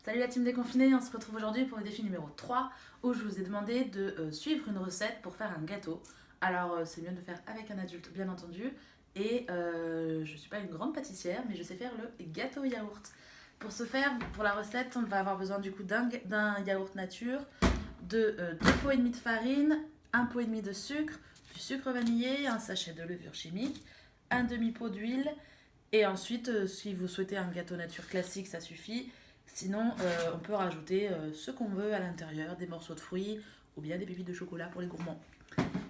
Salut la team déconfinée, on se retrouve aujourd'hui pour le défi numéro 3 où je vous ai demandé de suivre une recette pour faire un gâteau. Alors c'est mieux de le faire avec un adulte bien entendu et je ne suis pas une grande pâtissière mais je sais faire le gâteau yaourt. Pour ce faire, pour la recette, on va avoir besoin du coup d'un yaourt nature, de 2 pots et demi de farine, 1 pot et demi de sucre, du sucre vanillé, un sachet de levure chimique, un demi-pot d'huile et ensuite si vous souhaitez un gâteau nature classique ça suffit. Sinon, on peut rajouter ce qu'on veut à l'intérieur, des morceaux de fruits ou bien des pépites de chocolat pour les gourmands.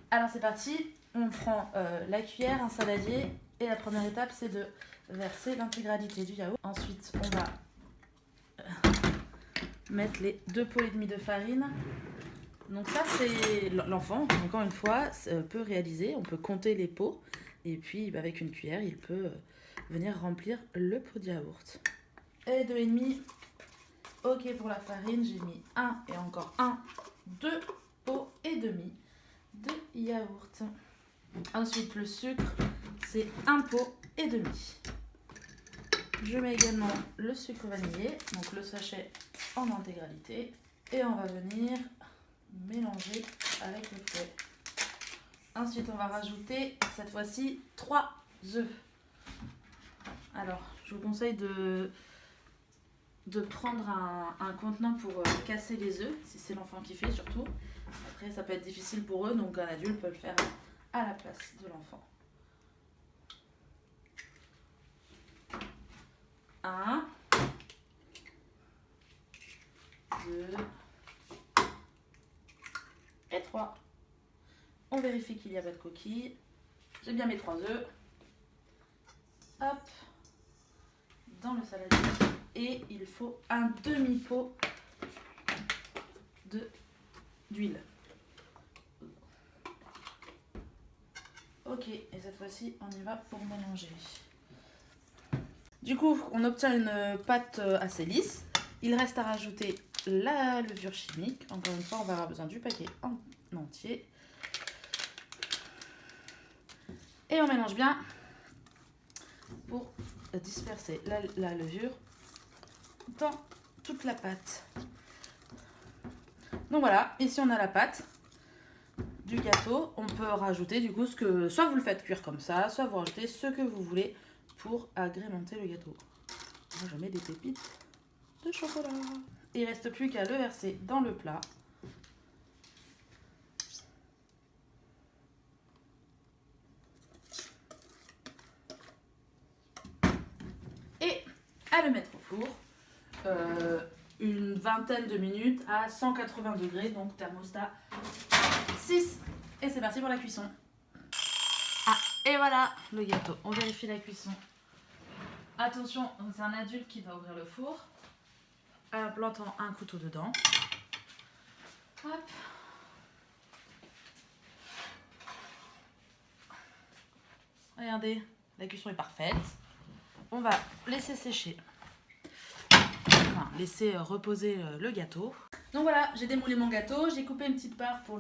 Alors c'est parti, on prend la cuillère, un saladier et la première étape c'est de verser l'intégralité du yaourt. Ensuite on va mettre les 2 pots et demi de farine. Donc ça c'est l'enfant, encore une fois, peut réaliser, on peut compter les pots et puis avec une cuillère il peut venir remplir le pot de yaourt. Et 2,5. Ok pour la farine, j'ai mis 1 et encore 1, 2 pots et demi de yaourt. Ensuite le sucre, c'est 1 pot et demi. Je mets également le sucre vanillé, donc le sachet en intégralité. Et on va venir mélanger avec le fouet. Ensuite on va rajouter cette fois-ci 3 œufs. Alors je vous conseille de prendre un contenant pour casser les œufs, si c'est l'enfant qui fait surtout. Après ça peut être difficile pour eux, donc un adulte peut le faire à la place de l'enfant. 1, 2 et 3. On vérifie qu'il n'y a pas de coquilles. J'ai bien mes 3 œufs. Hop, dans le saladier. Et il faut un demi-pot d'huile. Ok, et cette fois-ci, on y va pour mélanger. Du coup, on obtient une pâte assez lisse. Il reste à rajouter la levure chimique. Encore une fois, on va avoir besoin du paquet en entier. Et on mélange bien pour disperser la levure dans toute la pâte. Donc voilà, ici on a la pâte du gâteau. On peut rajouter du coup soit vous le faites cuire comme ça, soit vous rajoutez ce que vous voulez pour agrémenter le gâteau. Moi je mets des pépites de chocolat. Il ne reste plus qu'à le verser dans le plat. Et à le mettre au four. Une vingtaine de minutes à 180 degrés, donc thermostat 6. Et c'est parti pour la cuisson. Ah, et voilà le gâteau. On vérifie la cuisson. Attention, c'est un adulte qui va ouvrir le four en plantant un couteau dedans. Hop. Regardez, la cuisson est parfaite. On va laisser sécher. Enfin, laisser reposer le gâteau. Donc voilà, j'ai démoulé mon gâteau, j'ai coupé une petite part pour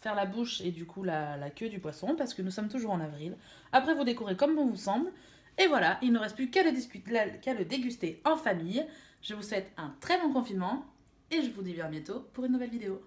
faire la bouche et du coup la queue du poisson parce que nous sommes toujours en avril. Après vous décorez comme bon vous semble. Et voilà, il ne reste plus qu'à le déguster en famille. Je vous souhaite un très bon confinement et je vous dis bien bientôt pour une nouvelle vidéo.